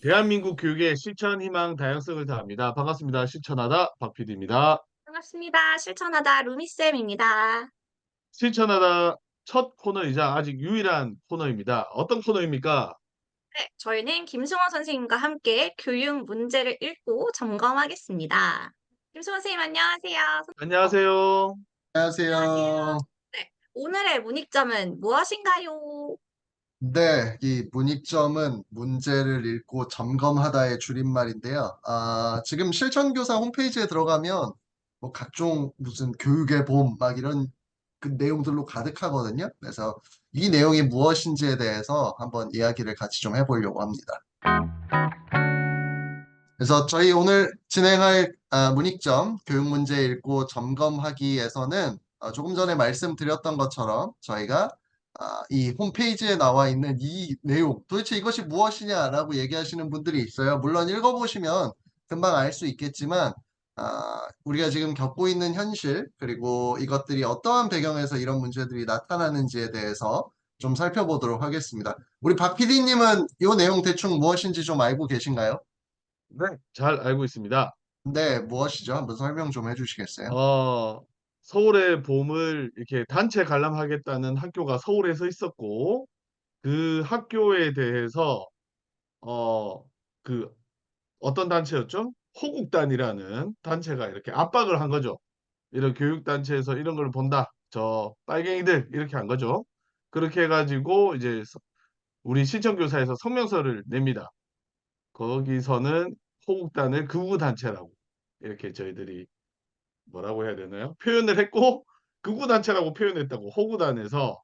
대한민국 교육의 실천, 희망, 다양성을 다합니다. 반갑습니다. 실천하다 박 PD입니다. 반갑습니다. 실천하다 루미쌤입니다. 실천하다 첫 코너이자 아직 유일한 코너입니다. 어떤 코너입니까? 네, 저희는 김승원 선생님과 함께 교육 문제를 읽고 점검하겠습니다. 김승원 선생님 안녕하세요. 안녕하세요. 안녕하세요. 안녕하세요. 네, 오늘의 문익점은 무엇인가요? 네, 이 문익점은 문제를 읽고 점검하다의 줄임말인데요. 지금 실천교사 홈페이지에 들어가면 뭐 각종 무슨 교육의 봄 막 이런 그 내용들로 가득하거든요. 그래서 이 내용이 무엇인지에 대해서 한번 이야기를 같이 좀 해보려고 합니다. 그래서 저희 오늘 진행할 문익점 교육 문제 읽고 점검하기에서는 조금 전에 말씀드렸던 것처럼 저희가 이 홈페이지에 나와 있는 이 내용 도대체 이것이 무엇이냐라고 얘기하시는 분들이 있어요. 물론 읽어보시면 금방 알 수 있겠지만 우리가 지금 겪고 있는 현실 그리고 이것들이 어떠한 배경에서 이런 문제들이 나타나는지에 대해서 좀 살펴보도록 하겠습니다. 우리 박 PD님은 이 내용 대충 무엇인지 좀 알고 계신가요? 네. 잘 알고 있습니다. 네, 무엇이죠? 한번 설명 좀 해주시겠어요? 어, 서울의 봄을 이렇게 단체 관람하겠다는 학교가 서울에서 있었고, 그 학교에 대해서, 어, 그, 어떤 단체였죠? 호국단이라는 단체가 이렇게 압박을 한 거죠. 이런 교육단체에서 이런 걸 본다. 저 빨갱이들 이렇게 한 거죠. 그렇게 해가지고 이제 우리 시청교사에서 성명서를 냅니다. 거기서는 호국단을 극우단체라고 이렇게 저희들이 뭐라고 해야 되나요? 표현을 했고 극우단체라고 표현했다고 호구단에서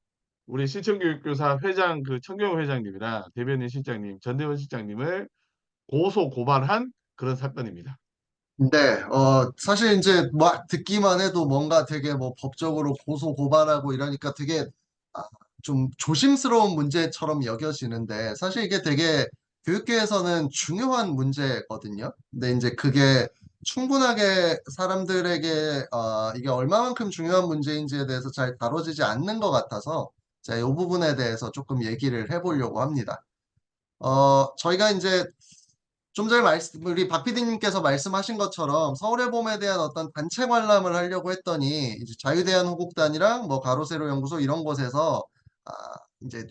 우리 시청교육교사 회장 그 청경호 회장님이랑 대변인 실장님, 전대원 실장님을 고소 고발한 그런 사건입니다. 네, 사실 이제 막 듣기만 해도 뭔가 되게 뭐 법적으로 고소 고발하고 이러니까 되게 아, 좀 조심스러운 문제처럼 여겨지는데 사실 이게 되게 교육계에서는 중요한 문제거든요. 근데 이제 그게 충분하게 사람들에게 이게 얼마만큼 중요한 문제인지에 대해서 잘 다뤄지지 않는 것 같아서 제가 이 부분에 대해서 조금 얘기를 해보려고 합니다. 저희가 이제 좀 전에 우리 박 PD님께서 말씀하신 것처럼 서울의 봄에 대한 어떤 단체 관람을 하려고 했더니 이제 자유대한호국단이랑 뭐 가로세로 연구소 이런 곳에서 아, 이제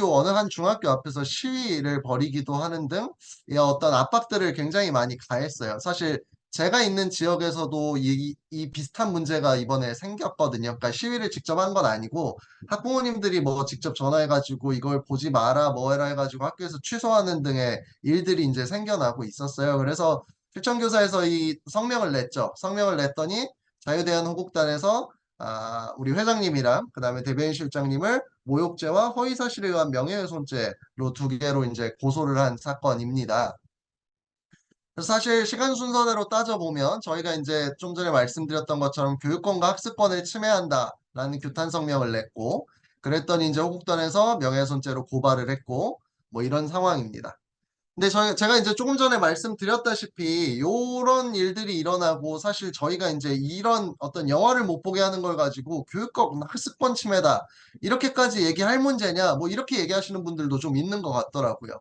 어느 한 중학교 앞에서 시위를 벌이기도 하는 등 이 어떤 압박들을 굉장히 많이 가했어요. 사실 제가 있는 지역에서도 이 비슷한 문제가 이번에 생겼거든요. 그러니까 시위를 직접 한 건 아니고 학부모님들이 뭐 직접 전화해가지고 이걸 보지 마라 뭐 해라 해가지고 학교에서 취소하는 등의 일들이 이제 생겨나고 있었어요. 그래서 실천교사에서 이 성명을 냈죠. 성명을 냈더니 자유대한호국단에서 우리 회장님이랑 그다음에 대변인 실장님을 모욕죄와 허위사실에 의한 명예훼손죄로 두 개로 이제 고소를 한 사건입니다. 그래서 사실 시간 순서대로 따져보면 저희가 이제 좀 전에 말씀드렸던 것처럼 교육권과 학습권을 침해한다라는 규탄 성명을 냈고 그랬더니 이제 호국단에서 명예훼손죄로 고발을 했고 뭐 이런 상황입니다. 근데 제가 이제 조금 전에 말씀드렸다시피 이런 일들이 일어나고 사실 저희가 이제 이런 어떤 영화를 못 보게 하는 걸 가지고 교육권 학습권 침해다 이렇게까지 얘기할 문제냐 뭐 이렇게 얘기하시는 분들도 좀 있는 것 같더라고요.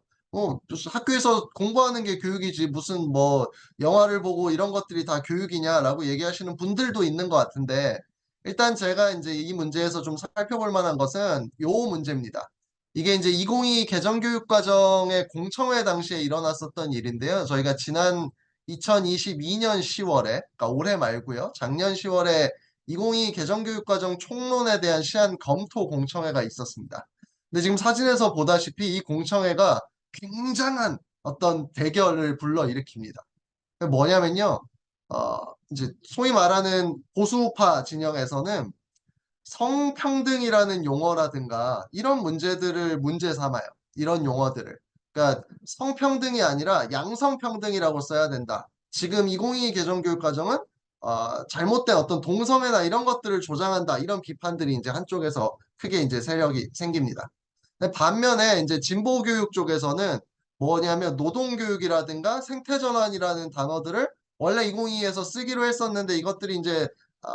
무슨 학교에서 공부하는 게 교육이지 무슨 뭐 영화를 보고 이런 것들이 다 교육이냐라고 얘기하시는 분들도 있는 것 같은데 일단 제가 이제 이 문제에서 좀 살펴볼 만한 것은 요 문제입니다. 이게 이제 2022 개정교육과정의 공청회 당시에 일어났었던 일인데요. 저희가 지난 2022년 10월에, 그러니까 올해 말고요. 작년 10월에 2022 개정교육과정 총론에 대한 시한 검토 공청회가 있었습니다. 근데 지금 사진에서 보다시피 이 공청회가 굉장한 어떤 대결을 불러일으킵니다. 뭐냐면요. 어, 이제 소위 말하는 보수파 진영에서는 성평등이라는 용어라든가 이런 문제들을 문제 삼아요. 이런 용어들을. 그러니까 성평등이 아니라 양성평등이라고 써야 된다. 지금 2022 개정교육과정은 잘못된 어떤 동성애나 이런 것들을 조장한다. 이런 비판들이 이제 한쪽에서 크게 이제 세력이 생깁니다. 근데 반면에 이제 진보교육 쪽에서는 뭐냐면 노동교육이라든가 생태전환이라는 단어들을 원래 2022에서 쓰기로 했었는데 이것들이 이제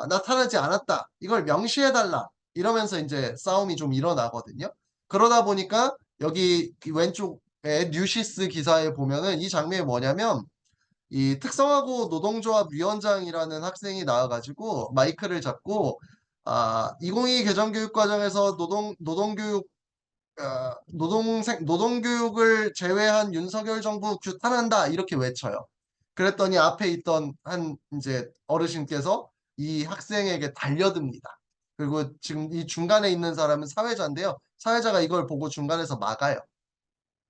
나타나지 않았다. 이걸 명시해달라. 이러면서 이제 싸움이 좀 일어나거든요. 그러다 보니까 여기 이 왼쪽에 뉴시스 기사에 보면은 이 장면이 뭐냐면 이 특성화고 노동조합 위원장이라는 학생이 나와가지고 마이크를 잡고 2022 개정교육과정에서 노동교육을 제외한 윤석열 정부 규탄한다 이렇게 외쳐요. 그랬더니 앞에 있던 한 이제 어르신께서 이 학생에게 달려듭니다. 그리고 지금 이 중간에 있는 사람은 사회자인데요. 사회자가 이걸 보고 중간에서 막아요.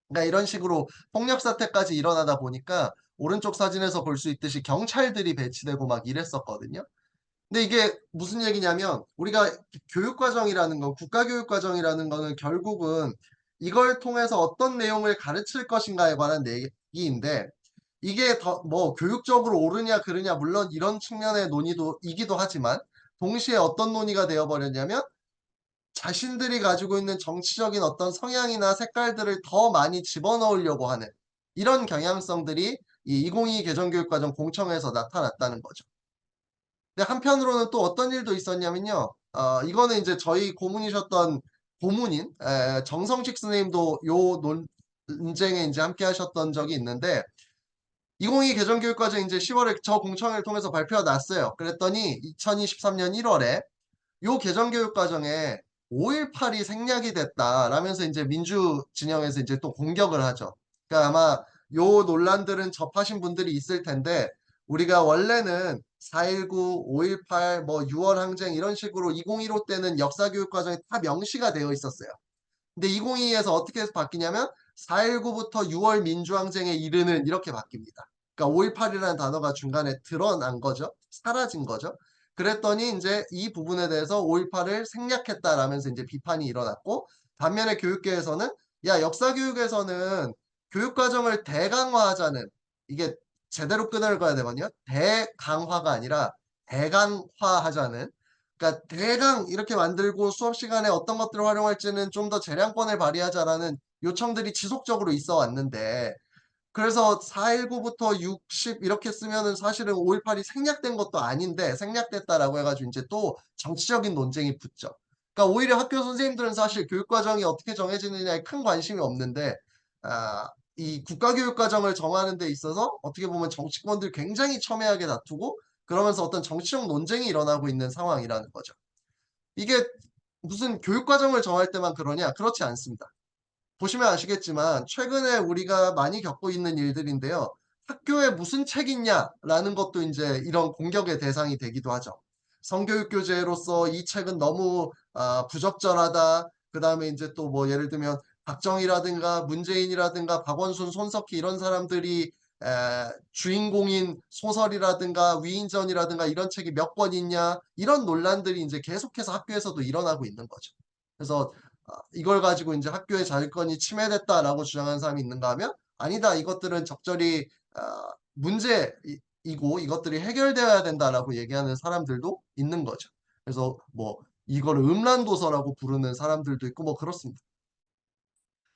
그러니까 이런 식으로 폭력 사태까지 일어나다 보니까 오른쪽 사진에서 볼 수 있듯이 경찰들이 배치되고 막 이랬었거든요. 근데 이게 무슨 얘기냐면 우리가 교육과정이라는 건 국가교육과정이라는 거는 결국은 이걸 통해서 어떤 내용을 가르칠 것인가에 관한 얘기인데 이게 더 뭐 교육적으로 옳으냐 그르냐 물론 이런 측면의 논의도 이기도 하지만 동시에 어떤 논의가 되어버렸냐면 자신들이 가지고 있는 정치적인 어떤 성향이나 색깔들을 더 많이 집어넣으려고 하는 이런 경향성들이 이 2022 개정교육과정 공청회에서 나타났다는 거죠. 근데 한편으로는 또 어떤 일도 있었냐면요. 이거는 이제 저희 고문이셨던 고문인 정성식 선생님도 요 논쟁에 이제 함께 하셨던 적이 있는데 2022 개정교육과정 이제 10월에 저 공청회를 통해서 발표가 났어요. 그랬더니 2023년 1월에 요 개정교육과정에 5.18이 생략이 됐다라면서 이제 민주 진영에서 이제 또 공격을 하죠. 그러니까 아마 요 논란들은 접하신 분들이 있을 텐데 우리가 원래는 4.19, 5.18, 뭐 6월 항쟁 이런 식으로 2015 때는 역사교육과정에 다 명시가 되어 있었어요. 근데 2022에서 어떻게 해서 바뀌냐면 4.19부터 6월 민주항쟁에 이르는 이렇게 바뀝니다. 그러니까 5.18이라는 단어가 중간에 드러난 거죠. 사라진 거죠. 그랬더니 이제 이 부분에 대해서 5.18을 생략했다라면서 이제 비판이 일어났고 반면에 교육계에서는 야, 역사교육에서는 교육과정을 대강화하자는 이게 제대로 끈을 그어야 되거든요. 대강화가 아니라 대강화하자는 그러니까 대강 이렇게 만들고 수업 시간에 어떤 것들을 활용할지는 좀 더 재량권을 발휘하자라는 요청들이 지속적으로 있어 왔는데 그래서 4.19부터 60 이렇게 쓰면은 사실은 5.18이 생략된 것도 아닌데 생략됐다라고 해가지고 이제 또 정치적인 논쟁이 붙죠. 그러니까 오히려 학교 선생님들은 사실 교육과정이 어떻게 정해지느냐에 큰 관심이 없는데 이 국가교육과정을 정하는 데 있어서 어떻게 보면 정치권들 굉장히 첨예하게 다투고 그러면서 어떤 정치적 논쟁이 일어나고 있는 상황이라는 거죠. 이게 무슨 교육과정을 정할 때만 그러냐? 그렇지 않습니다. 보시면 아시겠지만 최근에 우리가 많이 겪고 있는 일들인데요. 학교에 무슨 책이 있냐라는 것도 이제 이런 공격의 대상이 되기도 하죠. 성교육 교재로서 이 책은 너무 부적절하다. 그 다음에 이제 또 뭐 예를 들면 박정희라든가 문재인이라든가 박원순, 손석희 이런 사람들이 주인공인 소설이라든가 위인전이라든가 이런 책이 몇 권 있냐 이런 논란들이 이제 계속해서 학교에서도 일어나고 있는 거죠. 그래서 이걸 가지고 이제 학교의 자율권이 침해됐다라고 주장하는 사람이 있는가 하면 아니다. 이것들은 적절히 문제이고 이것들이 해결되어야 된다라고 얘기하는 사람들도 있는 거죠. 그래서 뭐 이거를 음란도서라고 부르는 사람들도 있고 뭐 그렇습니다.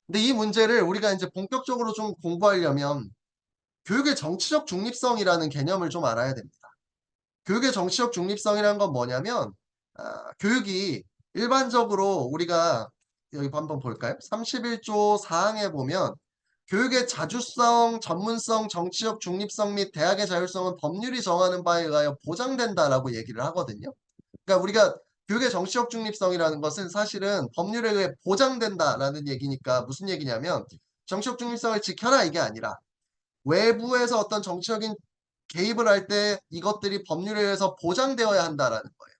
근데 이 문제를 우리가 이제 본격적으로 좀 공부하려면 교육의 정치적 중립성이라는 개념을 좀 알아야 됩니다. 교육의 정치적 중립성이라는 건 뭐냐면 교육이 일반적으로 우리가 여기 한번 볼까요? 31조 4항에 보면 교육의 자주성, 전문성, 정치적 중립성 및 대학의 자율성은 법률이 정하는 바에 의하여 보장된다라고 얘기를 하거든요. 그러니까 우리가 교육의 정치적 중립성이라는 것은 사실은 법률에 의해 보장된다라는 얘기니까 무슨 얘기냐면 정치적 중립성을 지켜라 이게 아니라 외부에서 어떤 정치적인 개입을 할 때 이것들이 법률에 의해서 보장되어야 한다라는 거예요.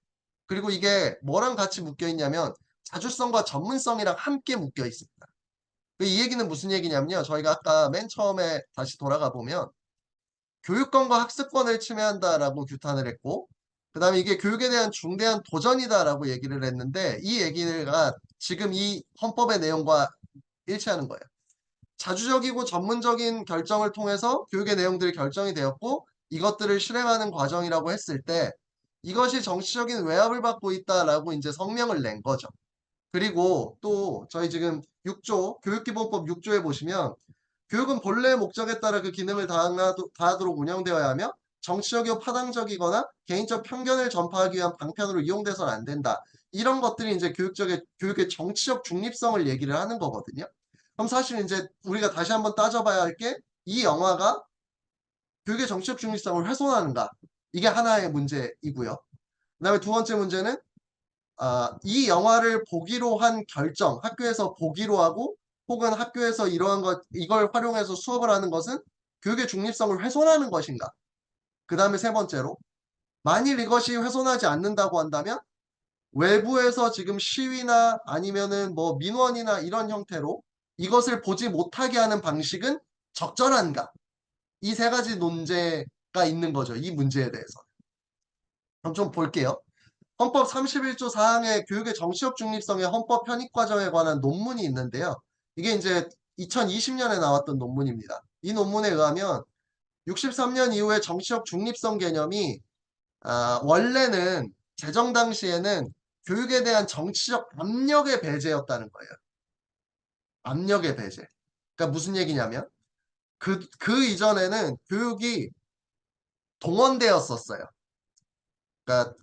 그리고 이게 뭐랑 같이 묶여 있냐면 자주성과 전문성이랑 함께 묶여 있습니다. 이 얘기는 무슨 얘기냐면요. 저희가 아까 맨 처음에 다시 돌아가 보면 교육권과 학습권을 침해한다라고 규탄을 했고 그 다음에 이게 교육에 대한 중대한 도전이다라고 얘기를 했는데 이 얘기가 지금 이 헌법의 내용과 일치하는 거예요. 자주적이고 전문적인 결정을 통해서 교육의 내용들이 결정이 되었고 이것들을 실행하는 과정이라고 했을 때 이것이 정치적인 외압을 받고 있다라고 이제 성명을 낸 거죠. 그리고 또 저희 지금 6조 교육기본법 6조에 보시면 교육은 본래의 목적에 따라 그 기능을 다하도록 운영되어야 하며 정치적이고 파당적이거나 개인적 편견을 전파하기 위한 방편으로 이용돼서는 안 된다. 이런 것들이 이제 교육의 정치적 중립성을 얘기를 하는 거거든요. 그럼 사실 이제 우리가 다시 한번 따져봐야 할 게 이 영화가 교육의 정치적 중립성을 훼손하는가? 이게 하나의 문제이고요. 그다음에 두 번째 문제는 이 영화를 보기로 한 결정, 학교에서 보기로 하고 혹은 학교에서 이걸 활용해서 수업을 하는 것은 교육의 중립성을 훼손하는 것인가? 그다음에 세 번째로 만일 이것이 훼손하지 않는다고 한다면 외부에서 지금 시위나 아니면은 뭐 민원이나 이런 형태로 이것을 보지 못하게 하는 방식은 적절한가? 이 세 가지 논제가 있는 거죠. 이 문제에 대해서. 그럼 좀 볼게요. 헌법 31조 4항의 교육의 정치적 중립성의 헌법 편입 과정에 관한 논문이 있는데요. 이게 이제 2020년에 나왔던 논문입니다. 이 논문에 의하면 63년 이후에 정치적 중립성 개념이 원래는 제정 당시에는 교육에 대한 정치적 압력의 배제였다는 거예요. 압력의 배제. 그러니까 무슨 얘기냐면 그 이전에는 교육이 동원되었었어요. 그러니까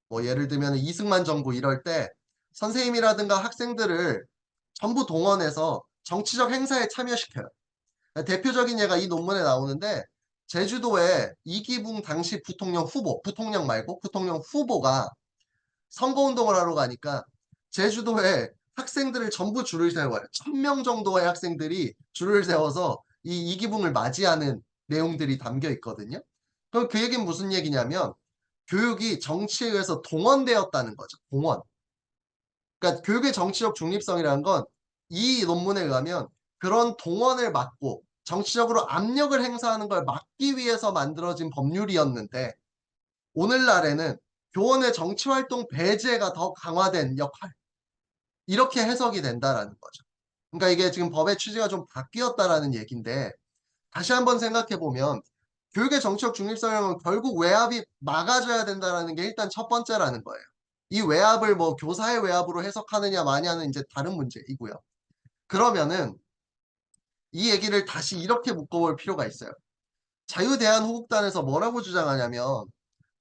뭐 예를 들면 이승만 정부 이럴 때 선생님이라든가 학생들을 전부 동원해서 정치적 행사에 참여시켜요. 대표적인 예가 이 논문에 나오는데 제주도에 이기붕 당시 부통령 말고 부통령 후보가 선거운동을 하러 가니까 제주도에 학생들을 전부 줄을 세워요. 1000명 정도의 학생들이 줄을 세워서 이 이기붕을 맞이하는 내용들이 담겨 있거든요. 그럼 그 얘기는 무슨 얘기냐면 교육이 정치에 의해서 동원되었다는 거죠. 동원. 그러니까 교육의 정치적 중립성이라는 건 이 논문에 의하면 그런 동원을 막고 정치적으로 압력을 행사하는 걸 막기 위해서 만들어진 법률이었는데 오늘날에는 교원의 정치활동 배제가 더 강화된 역할 이렇게 해석이 된다라는 거죠. 그러니까 이게 지금 법의 취지가 좀 바뀌었다라는 얘기인데 다시 한번 생각해 보면 교육의 정치적 중립성은 결국 외압이 막아줘야 된다라는 게 일단 첫 번째라는 거예요. 이 외압을 뭐 교사의 외압으로 해석하느냐 마냐는 이제 다른 문제이고요. 그러면은 이 얘기를 다시 이렇게 묶어볼 필요가 있어요. 자유대한호국단에서 뭐라고 주장하냐면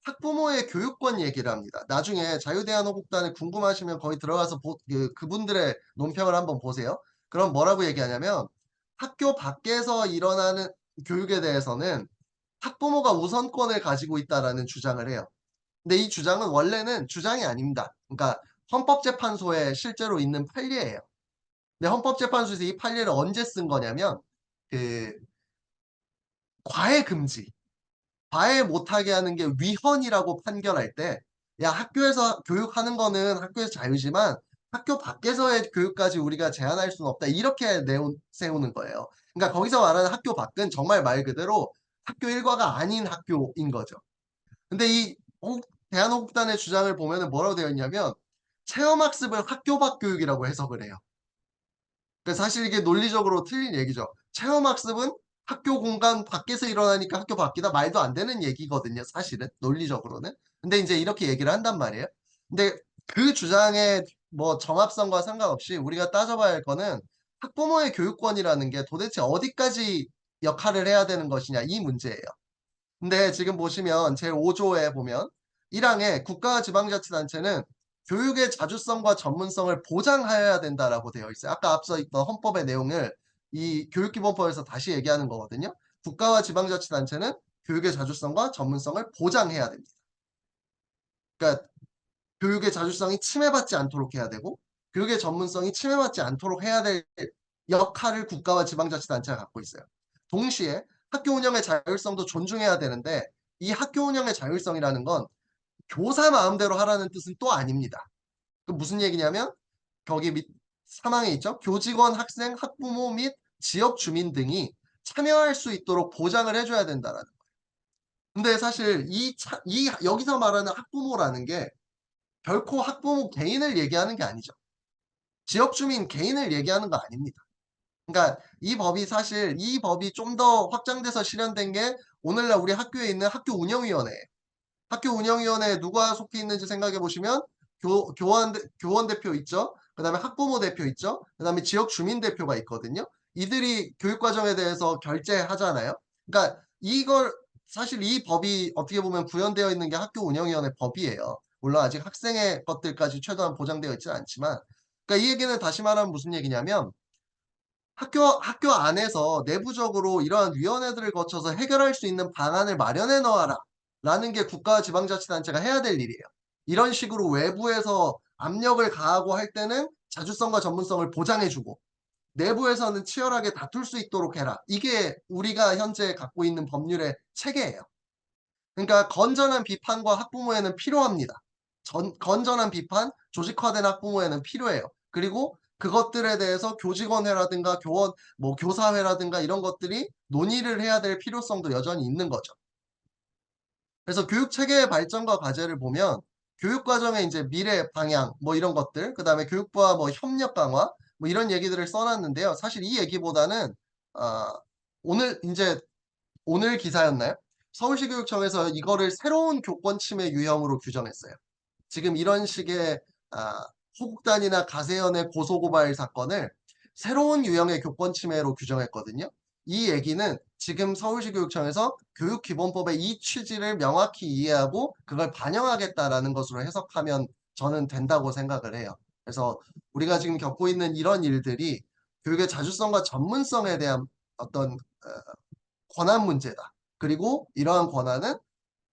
학부모의 교육권 얘기를 합니다. 나중에 자유대한호국단을 궁금하시면 거기 들어가서 그분들의 논평을 한번 보세요. 그럼 뭐라고 얘기하냐면 학교 밖에서 일어나는 교육에 대해서는 학부모가 우선권을 가지고 있다라는 주장을 해요. 근데 이 주장은 원래는 주장이 아닙니다. 그러니까 헌법재판소에 실제로 있는 판례예요. 근데 헌법재판소에서 이 판례를 언제 쓴 거냐면 그 과외 금지, 과외 못하게 하는 게 위헌이라고 판결할 때, 야, 학교에서 교육하는 거는 학교에서 자유지만 학교 밖에서의 교육까지 우리가 제한할 수는 없다. 이렇게 세우는 거예요. 그러니까 거기서 말하는 학교 밖은 정말 말 그대로 학교 일과가 아닌 학교인 거죠. 근데 대한호국단의 주장을 보면은 뭐라고 되어 있냐면 체험학습을 학교 밖 교육이라고 해석을 해요. 그러니까 사실 이게 논리적으로 틀린 얘기죠. 체험학습은 학교 공간 밖에서 일어나니까 학교 밖이다 말도 안 되는 얘기거든요. 사실은 논리적으로는. 근데 이제 이렇게 얘기를 한단 말이에요. 근데 그 주장의 뭐 정합성과 상관없이 우리가 따져봐야 할 거는 학부모의 교육권이라는 게 도대체 어디까지 역할을 해야 되는 것이냐 이 문제예요. 근데 지금 보시면 제5조에 보면 1항에 국가와 지방자치단체는 교육의 자주성과 전문성을 보장하여야 된다라고 되어 있어요. 아까 앞서 있던 헌법의 내용을 이 교육기본법에서 다시 얘기하는 거거든요. 국가와 지방자치단체는 교육의 자주성과 전문성을 보장해야 됩니다. 그러니까 교육의 자주성이 침해받지 않도록 해야 되고 교육의 전문성이 침해받지 않도록 해야 될 역할을 국가와 지방자치단체가 갖고 있어요. 동시에 학교 운영의 자율성도 존중해야 되는데 이 학교 운영의 자율성이라는 건 교사 마음대로 하라는 뜻은 또 아닙니다. 그 무슨 얘기냐면 거기 밑 사망에 있죠. 교직원, 학생, 학부모 및 지역 주민 등이 참여할 수 있도록 보장을 해줘야 된다라는 거예요. 근데 사실 여기서 말하는 학부모라는 게 결코 학부모 개인을 얘기하는 게 아니죠. 지역 주민 개인을 얘기하는 거 아닙니다. 그러니까 이 법이 좀 더 확장돼서 실현된 게 오늘날 우리 학교에 있는 학교 운영위원회. 학교 운영위원회에 누가 속해 있는지 생각해 보시면 교원 대표 있죠. 그다음에 학부모 대표 있죠. 그다음에 지역 주민 대표가 있거든요. 이들이 교육 과정에 대해서 결재하잖아요. 그러니까 사실 이 법이 어떻게 보면 구현되어 있는 게 학교 운영위원회 법이에요. 물론 아직 학생의 것들까지 최대한 보장되어 있지는 않지만, 그러니까 이 얘기는 다시 말하면 무슨 얘기냐면 학교 안에서 내부적으로 이러한 위원회들을 거쳐서 해결할 수 있는 방안을 마련해 넣어라 라는 게 국가와 지방자치단체가 해야 될 일이에요. 이런 식으로 외부에서 압력을 가하고 할 때는 자주성과 전문성을 보장해주고, 내부에서는 치열하게 다툴 수 있도록 해라. 이게 우리가 현재 갖고 있는 법률의 체계예요. 그러니까 건전한 비판과 학부모에는 필요합니다. 건전한 비판, 조직화된 학부모에는 필요해요. 그리고 그것들에 대해서 교직원회라든가 교원, 뭐 교사회라든가 이런 것들이 논의를 해야 될 필요성도 여전히 있는 거죠. 그래서 교육 체계의 발전과 과제를 보면 교육 과정의 이제 미래 방향 뭐 이런 것들, 그다음에 교육부와 뭐 협력 강화 뭐 이런 얘기들을 써놨는데요. 사실 이 얘기보다는 아, 오늘 기사였나요? 서울시 교육청에서 이거를 새로운 교권 침해 유형으로 규정했어요. 지금 이런 식의 아, 호국단이나 가세연의 고소고발 사건을 새로운 유형의 교권 침해로 규정했거든요. 이 얘기는 지금 서울시 교육청에서 교육기본법의 이 취지를 명확히 이해하고 그걸 반영하겠다라는 것으로 해석하면 저는 된다고 생각을 해요. 그래서 우리가 지금 겪고 있는 이런 일들이 교육의 자주성과 전문성에 대한 어떤 권한 문제다. 그리고 이러한 권한은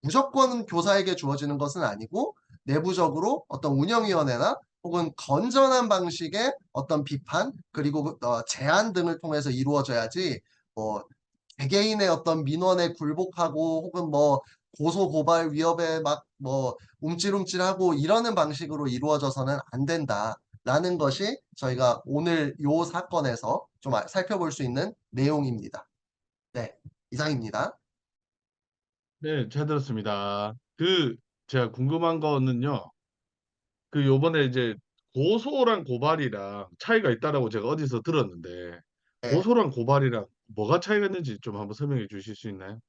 무조건 교사에게 주어지는 것은 아니고 내부적으로 어떤 운영위원회나 혹은 건전한 방식의 어떤 비판 그리고 제안 등을 통해서 이루어져야지 뭐 개개인의 어떤 민원에 굴복하고 혹은 뭐 고소 고발 위협에 막 뭐 움찔움찔하고 이러는 방식으로 이루어져서는 안 된다라는 것이 저희가 오늘 요 사건에서 좀 살펴볼 수 있는 내용입니다. 네, 이상입니다. 네, 잘 들었습니다. 제가 궁금한 거는요. 요번에 이제 고소랑 고발이랑 차이가 있다라고 제가 어디서 들었는데, 네. 고소랑 고발이랑 뭐가 차이가 있는지 좀 한번 설명해 주실 수 있나요?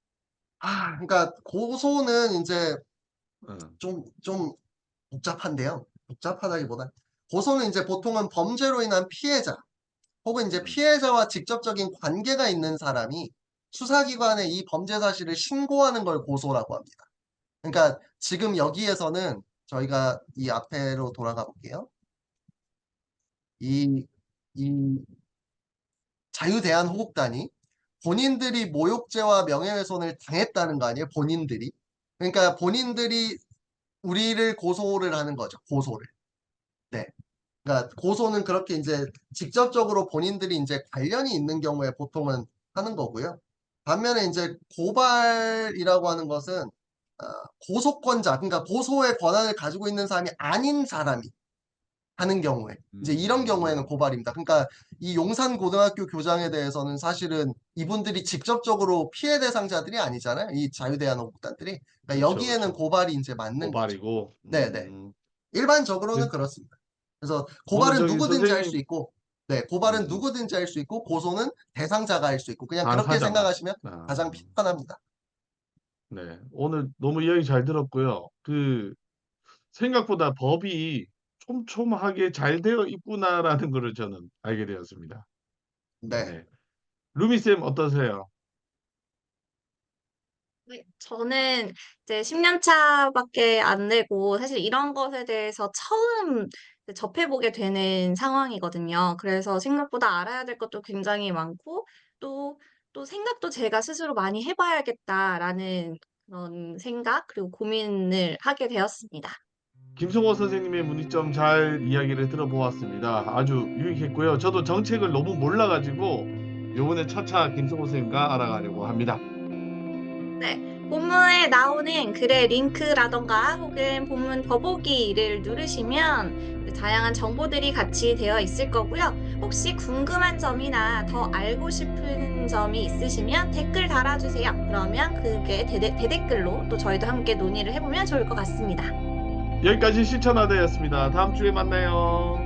그러니까 고소는 이제 어, 좀 복잡한데요. 복잡하다기보다 고소는 이제 보통은 범죄로 인한 피해자 혹은 이제 음, 피해자와 직접적인 관계가 있는 사람이 수사기관에 이 범죄 사실을 신고하는 걸 고소라고 합니다. 그러니까 지금 여기에서는 저희가 이 앞에로 돌아가 볼게요. 이, 이 자유대한호국단이 본인들이 모욕죄와 명예훼손을 당했다는 거 아니에요? 본인들이. 그러니까 본인들이 우리를 고소를 하는 거죠. 고소를. 네. 그러니까 고소는 그렇게 이제 직접적으로 본인들이 이제 관련이 있는 경우에 보통은 하는 거고요. 반면에 이제 고발이라고 하는 것은 어, 고소권자, 그러니까 고소의 권한을 가지고 있는 사람이 아닌 사람이 하는 경우에 이제 이런 경우에는 음, 고발입니다. 그러니까 이 용산고등학교 교장에 대해서는 사실은 이분들이 직접적으로 피해 대상자들이 아니잖아요. 이 자유대한호국단들이. 그러니까 그렇죠, 여기에는 그렇죠. 고발이 이제 맞는 거죠. 고발이고, 네네. 일반적으로는 그, 그렇습니다. 그래서 오늘 고발은 저기 누구든지 할 수 선생님, 있고, 네, 고발은 음, 누구든지 할 수 있고, 고소는 대상자가 할 수 있고, 그냥 그렇게 당사자만. 생각하시면 가장 아, 편합니다. 네. 오늘 너무 이야기 잘 들었고요. 생각보다 법이 촘촘하게 잘 되어 있구나라는 것을 저는 알게 되었습니다. 네. 네. 루미쌤 어떠세요? 네, 저는 이제 10년 차밖에 안 되고 사실 이런 것에 대해서 처음 접해보게 되는 상황이거든요. 그래서 생각보다 알아야 될 것도 굉장히 많고 또, 또 생각도 제가 스스로 많이 해봐야겠다라는 그런 생각 그리고 고민을 하게 되었습니다. 김성호 선생님의 문의점 잘 이야기를 들어보았습니다. 아주 유익했고요. 저도 정책을 너무 몰라가지고 요번에 차차 김성호 선생님과 알아가려고 합니다. 네, 본문에 나오는 글의 링크라던가 혹은 본문 더보기를 누르시면 다양한 정보들이 같이 되어 있을 거고요. 혹시 궁금한 점이나 더 알고 싶은 점이 있으시면 댓글 달아주세요. 그러면 그게 대댓글로 또 저희도 함께 논의를 해보면 좋을 것 같습니다. 여기까지 실천하되었습니다. 다음 주에 만나요.